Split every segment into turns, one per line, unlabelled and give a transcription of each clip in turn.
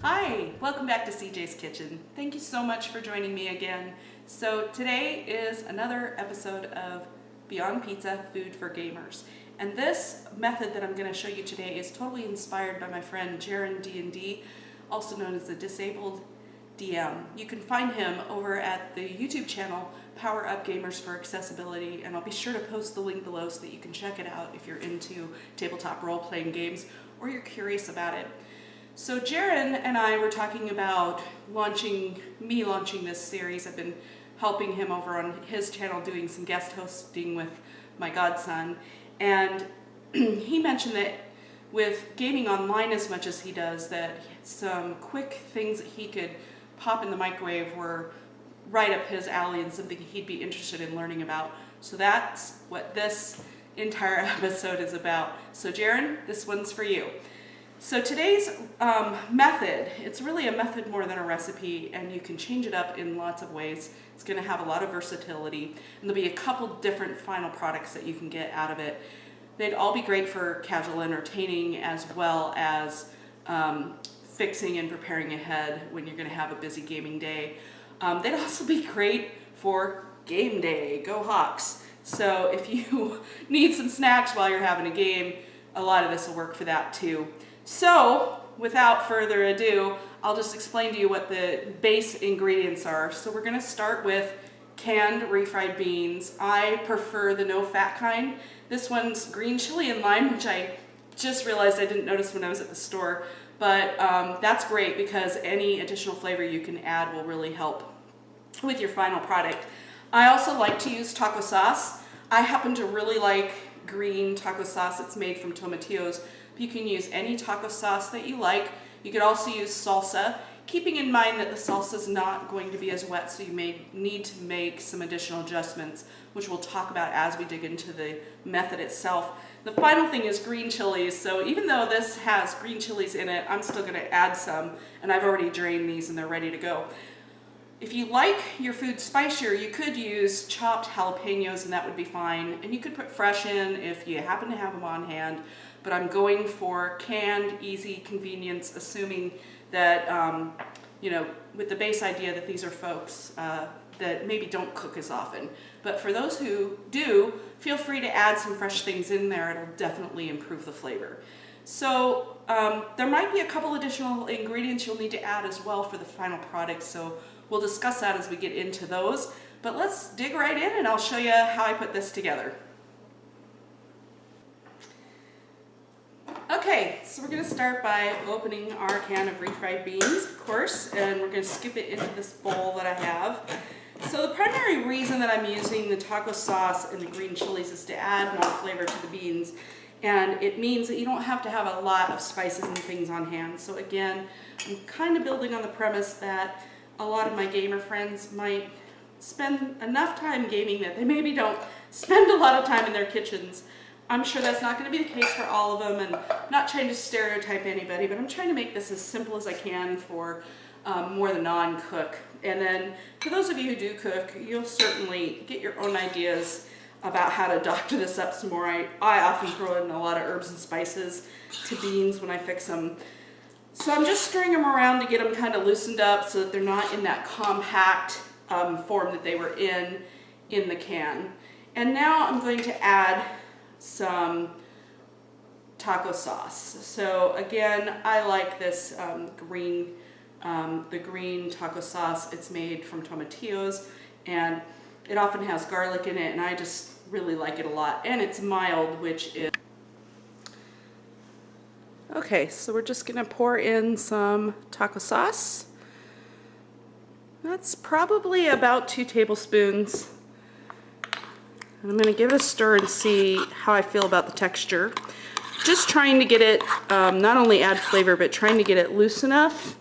Hi, welcome back to CJ's Kitchen. Thank you so much for joining me again. So today is another episode of Beyond Pizza, Food for Gamers. And this method that I'm going to show you today is totally inspired by my friend Jarin DND, also known as the Disabled DM. You can find him over at the YouTube channel Power Up Gamers for Accessibility, and I'll be sure to post the link below so that you can check it out if you're into tabletop role-playing games or you're curious about it. So Jarin and I were talking about launching this series. I've been helping him over on his channel doing some guest hosting with my godson, and he mentioned that with gaming online as much as he does, that some quick things that he could pop in the microwave were right up his alley and something he'd be interested in learning about. So that's what this entire episode is about. So Jarin, this one's for you. So today's method, it's really a method more than a recipe, and you can change it up in lots of ways. It's going to have a lot of versatility, and there'll be a couple different final products that you can get out of it. They'd all be great for casual entertaining as well as fixing and preparing ahead when you're going to have a busy gaming day. They'd also be great for game day. Go Hawks! So if you need some snacks while you're having a game, a lot of this will work for that too. So, without further ado, I'll just explain to you what the base ingredients are. So we're going to start with canned refried beans. I prefer the no-fat kind. This one's green chili and lime, which I just realized I didn't notice when I was at the store. But that's great because any additional flavor you can add will really help with your final product. I also like to use taco sauce. I happen to really like green taco sauce. It's made from tomatillos. You can use any taco sauce that you like. You could also use salsa, keeping in mind that the salsa is not going to be as wet, so you may need to make some additional adjustments, which we'll talk about as we dig into the method itself. The final thing is green chilies. So even though this has green chilies in it, I'm still going to add some, and I've already drained these and they're ready to go. If you like your food spicier, you could use chopped jalapenos and that would be fine. And you could put fresh in if you happen to have them on hand. But I'm going for canned, easy convenience, assuming that, with the base idea that these are folks that maybe don't cook as often. But for those who do, feel free to add some fresh things in there. It'll definitely improve the flavor. So there might be a couple additional ingredients you'll need to add as well for the final product. So we'll discuss that as we get into those. But let's dig right in and I'll show you how I put this together. Okay, so we're going to start by opening our can of refried beans, of course, and we're going to scoop it into this bowl that I have. So the primary reason that I'm using the taco sauce and the green chilies is to add more flavor to the beans, and it means that you don't have to have a lot of spices and things on hand. So again, I'm kind of building on the premise that a lot of my gamer friends might spend enough time gaming that they maybe don't spend a lot of time in their kitchens. I'm sure that's not going to be the case for all of them, and I'm not trying to stereotype anybody, but I'm trying to make this as simple as I can for more the non-cook. And then for those of you who do cook, you'll certainly get your own ideas about how to doctor this up some more. I often throw in a lot of herbs and spices to beans when I fix them. So I'm just stirring them around to get them kind of loosened up so that they're not in that compact form that they were in the can. And now I'm going to add some taco sauce. So again, I like this the green taco sauce. It's made from tomatillos and it often has garlic in it, and I just really like it a lot. And it's mild, which is... Okay, so we're just gonna pour in some taco sauce. That's probably about 2 tablespoons. I'm going to give it a stir and see how I feel about the texture. Just trying to get it, not only add flavor, but trying to get it loose enough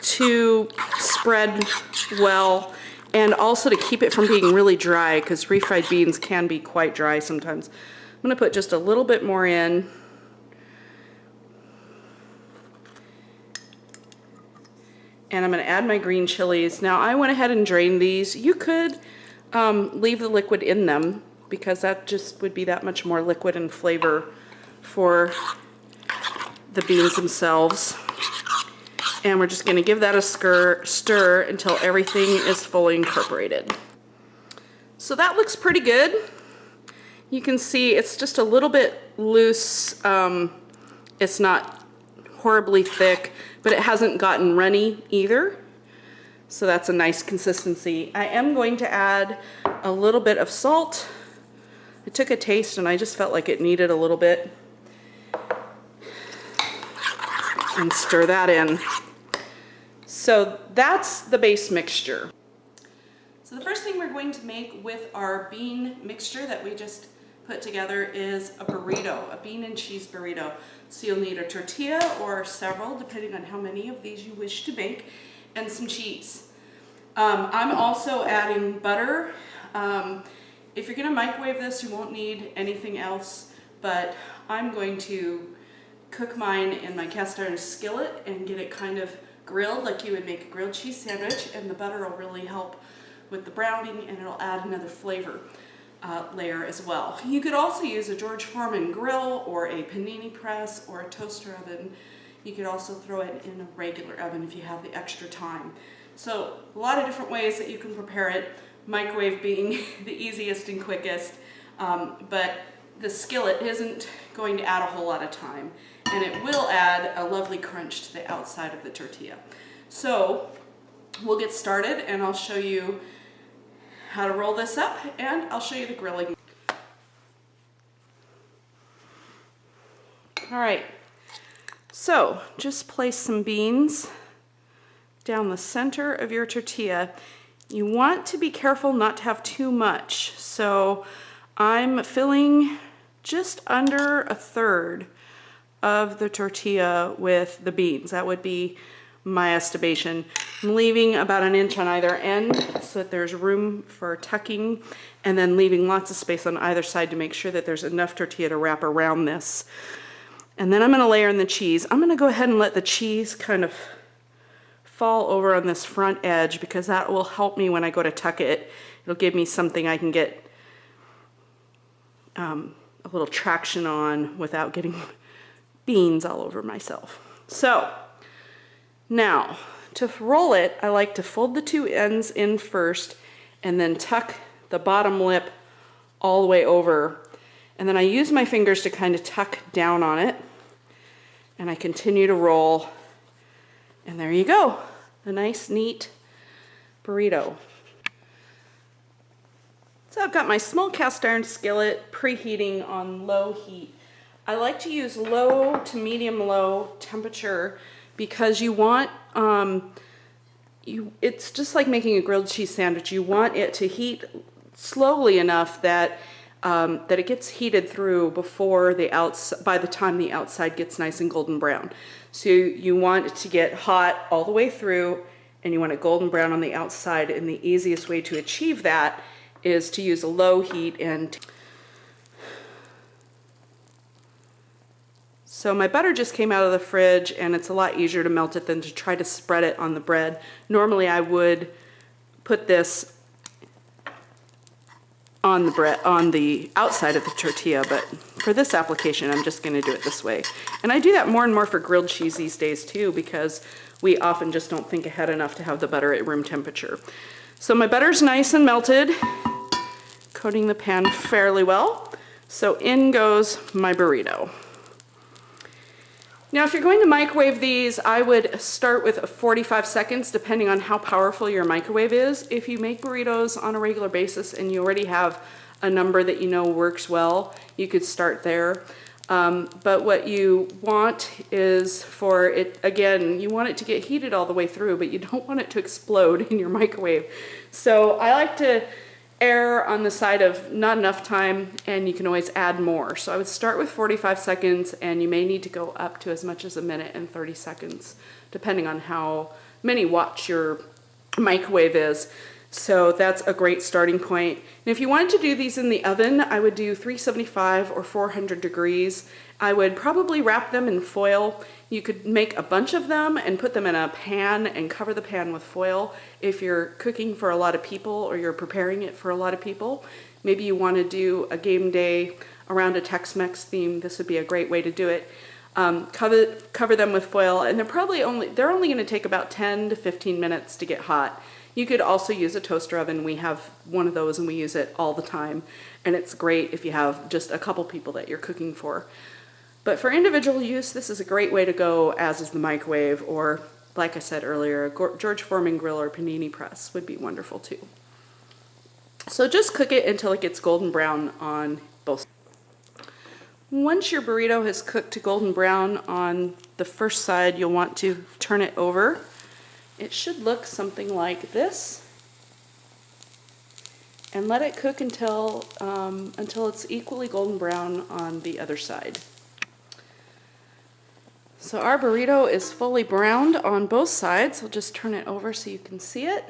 to spread well, and also to keep it from being really dry, because refried beans can be quite dry sometimes. I'm going to put just a little bit more in. And I'm going to add my green chilies. Now I went ahead and drained these. You could leave the liquid in them because that just would be that much more liquid and flavor for the beans themselves. And we're just gonna give that a stir until everything is fully incorporated. So that looks pretty good. You can see it's just a little bit loose. It's not horribly thick, but it hasn't gotten runny either. So that's a nice consistency. I am going to add a little bit of salt. I took a taste and I just felt like it needed a little bit. And stir that in. So that's the base mixture. So the first thing we're going to make with our bean mixture that we just put together is a burrito, a bean and cheese burrito. So you'll need a tortilla or several, depending on how many of these you wish to make, and some cheese. I'm also adding butter. If you're gonna microwave this, you won't need anything else, but I'm going to cook mine in my cast iron skillet and get it kind of grilled like you would make a grilled cheese sandwich, and the butter will really help with the browning and it'll add another flavor layer as well. You could also use a George Foreman grill or a panini press or a toaster oven. You could also throw it in a regular oven if you have the extra time. So a lot of different ways that you can prepare it, microwave being the easiest and quickest, but the skillet isn't going to add a whole lot of time, and it will add a lovely crunch to the outside of the tortilla. So we'll get started and I'll show you how to roll this up and I'll show you the grilling. All right, so just place some beans down the center of your tortilla. You want to be careful not to have too much. So I'm filling just under a third of the tortilla with the beans. That would be my estimation. I'm leaving about an inch on either end so that there's room for tucking, and then leaving lots of space on either side to make sure that there's enough tortilla to wrap around this. And then I'm gonna layer in the cheese. I'm gonna go ahead and let the cheese kind of fall over on this front edge because that will help me when I go to tuck it. It'll give me something I can get a little traction on without getting beans all over myself. So now to roll it, I like to fold the two ends in first and then tuck the bottom lip all the way over. And then I use my fingers to kind of tuck down on it, and I continue to roll. And there you go, a nice, neat burrito. So I've got my small cast iron skillet preheating on low heat. I like to use low to medium low temperature because you want, it's just like making a grilled cheese sandwich. You want it to heat slowly enough that that it gets heated through before by the time the outside gets nice and golden brown. So you want it to get hot all the way through, and you want it golden brown on the outside, and the easiest way to achieve that is to use a low heat. And so my butter just came out of the fridge, and it's a lot easier to melt it than to try to spread it on the bread. Normally I would put this on the bread, on the outside of the tortilla, but for this application I'm just going to do it this way. And I do that more and more for grilled cheese these days too, because we often just don't think ahead enough to have the butter at room temperature. So my butter's nice and melted, coating the pan fairly well. So in goes my burrito. Now, if you're going to microwave these, I would start with 45 seconds, depending on how powerful your microwave is. If you make burritos on a regular basis and you already have a number that you know works well, you could start there. But what you want is for it, again, you want it to get heated all the way through, but you don't want it to explode in your microwave. So I like to err on the side of not enough time, and you can always add more. So I would start with 45 seconds, and you may need to go up to as much as 1 minute and 30 seconds, depending on how many watts your microwave is. So that's a great starting point. And if you wanted to do these in the oven, I would do 375 or 400 degrees. I would probably wrap them in foil. You could make a bunch of them and put them in a pan and cover the pan with foil. If you're cooking for a lot of people or you're preparing it for a lot of people, maybe you want to do a game day around a Tex-Mex theme, this would be a great way to do it. Cover them with foil, and they're only going to take about 10 to 15 minutes to get hot. You could also use a toaster oven. We have one of those and we use it all the time, and it's great if you have just a couple people that you're cooking for. But for individual use, this is a great way to go, as is the microwave, or like I said earlier, a George Foreman grill or panini press would be wonderful too. So just cook it until it gets golden brown on both sides. Once your burrito has cooked to golden brown on the first side, you'll want to turn it over. It should look something like this. And let it cook until it's equally golden brown on the other side. So our burrito is fully browned on both sides. We'll just turn it over so you can see it.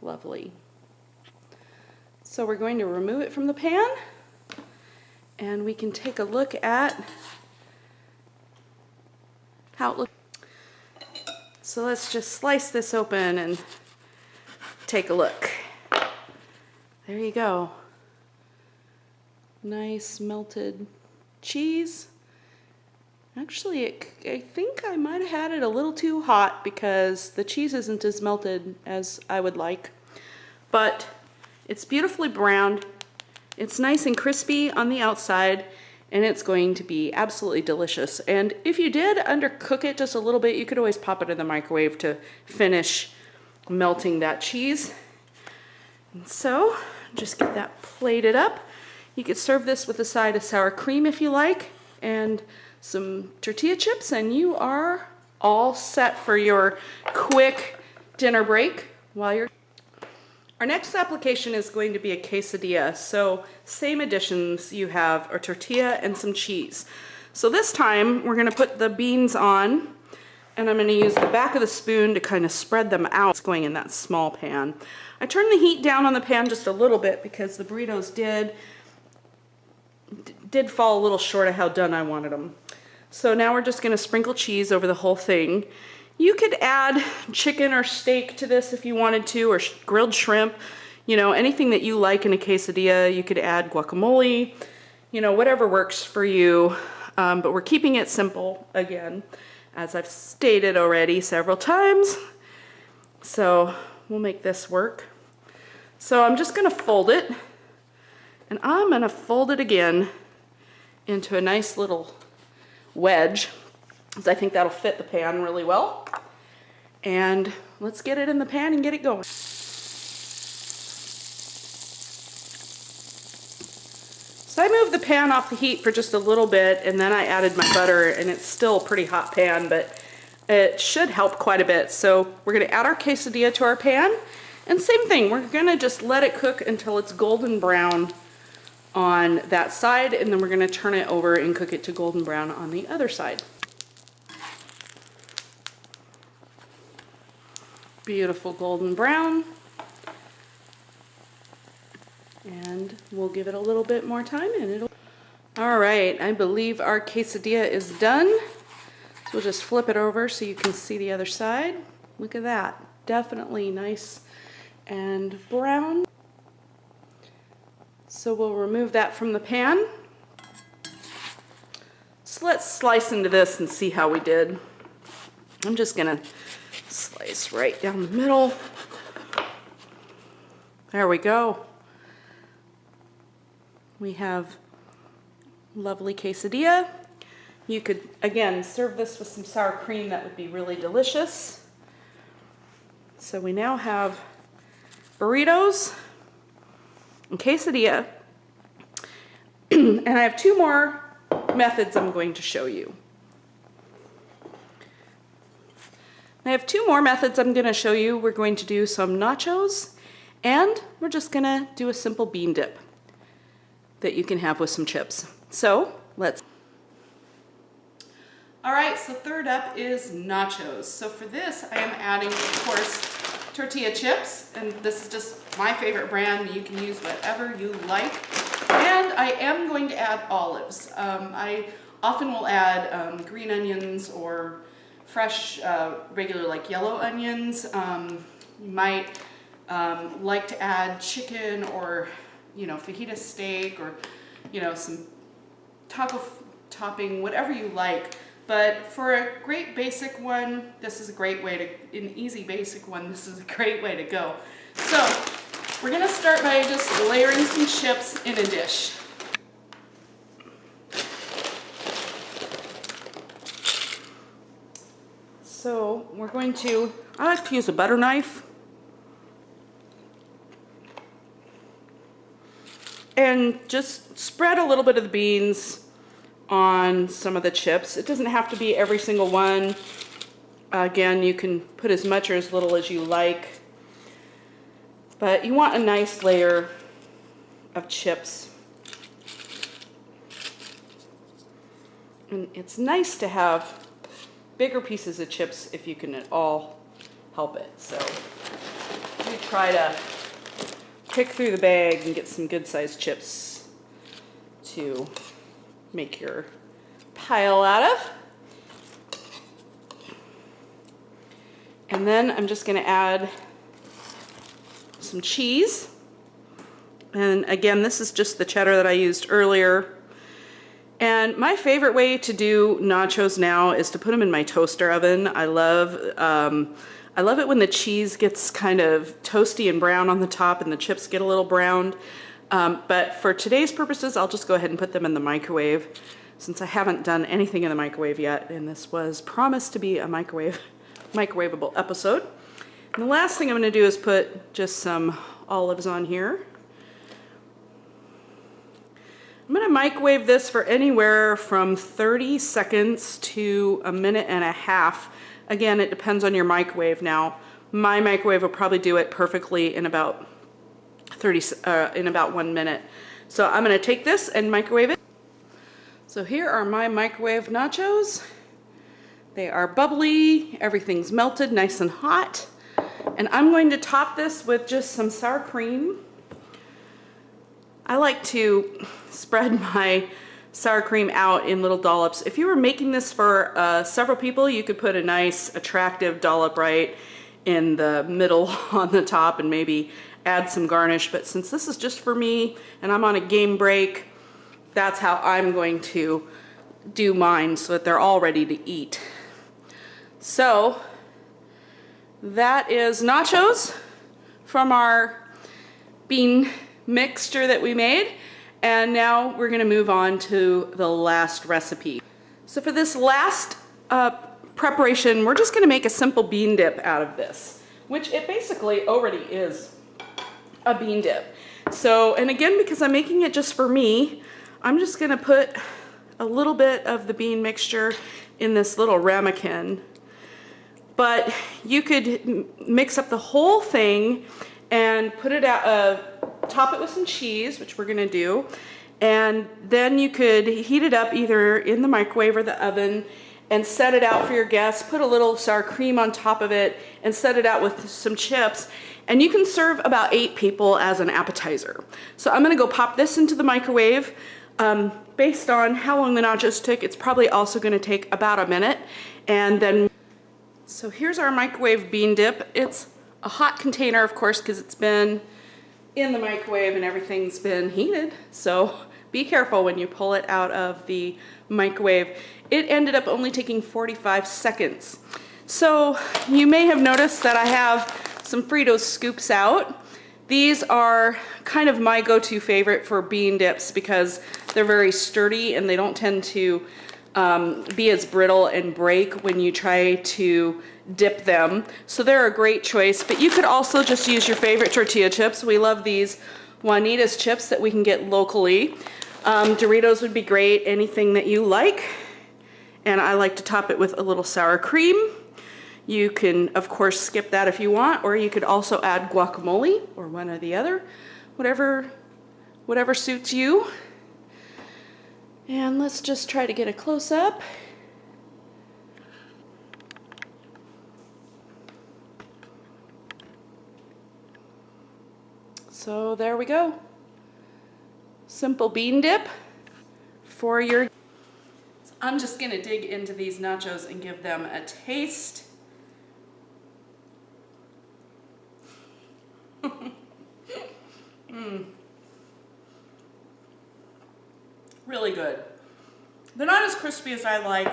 Lovely. So we're going to remove it from the pan, and we can take a look at how it looks. So let's just slice this open and take a look. There you go. Nice melted cheese. Actually, I think I might have had it a little too hot because the cheese isn't as melted as I would like. But it's beautifully browned. It's nice and crispy on the outside, and it's going to be absolutely delicious. And if you did undercook it just a little bit, you could always pop it in the microwave to finish melting that cheese. And so, just get that plated up. You could serve this with a side of sour cream if you like, and some tortilla chips, and you are all set for your quick dinner break while you're... Our next application is going to be a quesadilla. So same additions you have are tortilla and some cheese. So this time we're going to put the beans on, and I'm going to use the back of the spoon to kind of spread them out. It's going in that small pan. I turned the heat down on the pan just a little bit because the burritos did fall a little short of how done I wanted them. So now we're just going to sprinkle cheese over the whole thing. You could add chicken or steak to this if you wanted to, or grilled shrimp, you know, anything that you like in a quesadilla. You could add guacamole, you know, whatever works for you. But we're keeping it simple, again, as I've stated already several times. So we'll make this work. So I'm just going to fold it, and I'm going to fold it again into a nice little wedge, because I think that'll fit the pan really well. And let's get it in the pan and get it going. So I moved the pan off the heat for just a little bit, and then I added my butter, and it's still a pretty hot pan, but it should help quite a bit. So we're gonna add our quesadilla to our pan, and same thing, we're gonna just let it cook until it's golden brown on that side, and then we're gonna turn it over and cook it to golden brown on the other side. Beautiful golden brown. And we'll give it a little bit more time and it'll... All right, I believe our quesadilla is done. So we'll just flip it over so you can see the other side. Look at that, definitely nice and brown. So we'll remove that from the pan. So let's slice into this and see how we did. I'm just gonna slice right down the middle. There we go. We have lovely quesadilla. You could, again, serve this with some sour cream. That would be really delicious. So we now have burritos and quesadilla. And I have two more methods I'm going to show you. I have two more methods I'm going to show you. We're going to do some nachos, and we're just going to do a simple bean dip that you can have with some chips. So let's... All right, so third up is nachos. So for this, I am adding, of course, tortilla chips, and this is just my favorite brand. You can use whatever you like. And I am going to add olives. I often will add green onions or fresh, regular like yellow onions. You might like to add chicken or you know, fajita steak or, you know, some taco topping, whatever you like. But for a great basic one, this is a great way to, an easy basic one, this is a great way to go. So we're gonna start by just layering some chips in a dish. So we're going to, I like to use a butter knife. And just spread a little bit of the beans on some of the chips. It doesn't have to be every single one. Again, you can put as much or as little as you like. But you want a nice layer of chips. And it's nice to have bigger pieces of chips if you can at all help it. So we try to pick through the bag and get some good sized chips to make your pile out of. And then I'm just going to add some cheese. And again, this is just the cheddar that I used earlier. And my favorite way to do nachos now is to put them in my toaster oven. I love it when the cheese gets kind of toasty and brown on the top and the chips get a little browned. But for today's purposes, I'll just go ahead and put them in the microwave since I haven't done anything in the microwave yet, and this was promised to be a microwavable episode. And the last thing I'm going to do is put just some olives on here. I'm going to microwave this for anywhere from 30 seconds to a minute and a half. Again, it depends on your microwave. Now, my microwave will probably do it perfectly in about 1 minute. So I'm going to take this and microwave it. So here are my microwave nachos. They are bubbly, everything's melted, nice and hot. And I'm going to top this with just some sour cream. I like to spread my sour cream out in little dollops. If you were making this for several people, you could put a nice attractive dollop right in the middle on the top and maybe add some garnish. But since this is just for me and I'm on a game break, that's how I'm going to do mine so that they're all ready to eat. So that is nachos from our bean mixture that we made. And now we're going to move on to the last recipe. So for this last preparation, we're just going to make a simple bean dip out of this, which it basically already is a bean dip. So, and again, because I'm making it just for me, I'm just going to put a little bit of the bean mixture in this little ramekin. But you could mix up the whole thing and put it out, top it with some cheese, which we're going to do. And then you could heat it up either in the microwave or the oven and set it out for your guests. Put a little sour cream on top of it and set it out with some chips. And you can serve about 8 people as an appetizer. So I'm going to go pop this into the microwave. Based on how long the nachos took, it's probably also going to take about a minute. And then, so here's our microwave bean dip. It's a hot container, of course, because it's been in the microwave and everything's been heated. So be careful when you pull it out of the microwave. It ended up only taking 45 seconds. So you may have noticed that I have some Fritos scoops out. These are kind of my go-to favorite for bean dips because they're very sturdy and they don't tend to be as brittle and break when you try to dip them. So they're a great choice, but you could also just use your favorite tortilla chips. We love these Juanita's chips that we can get locally. Doritos would be great, anything that you like. And I like to top it with a little sour cream. You can, of course, skip that if you want, or you could also add guacamole or one or the other, whatever suits you. And let's just try to get a close-up. So there we go. Simple bean dip for your... I'm just gonna dig into these nachos and give them a taste. Really good. They're not as crispy as I like.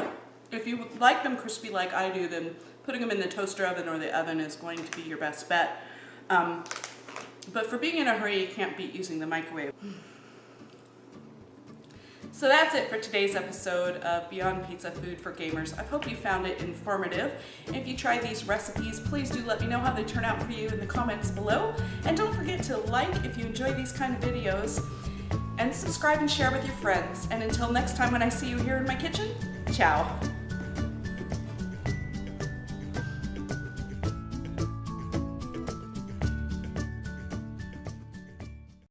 If you like them crispy like I do, then putting them in the toaster oven or the oven is going to be your best bet. But for being in a hurry, you can't beat using the microwave. So that's it for today's episode of Beyond Pizza Food for Gamers. I hope you found it informative. If you try these recipes, please do let me know how they turn out for you in the comments below. And don't forget to like if you enjoy these kind of videos, and subscribe and share with your friends. And until next time when I see you here in my kitchen, ciao.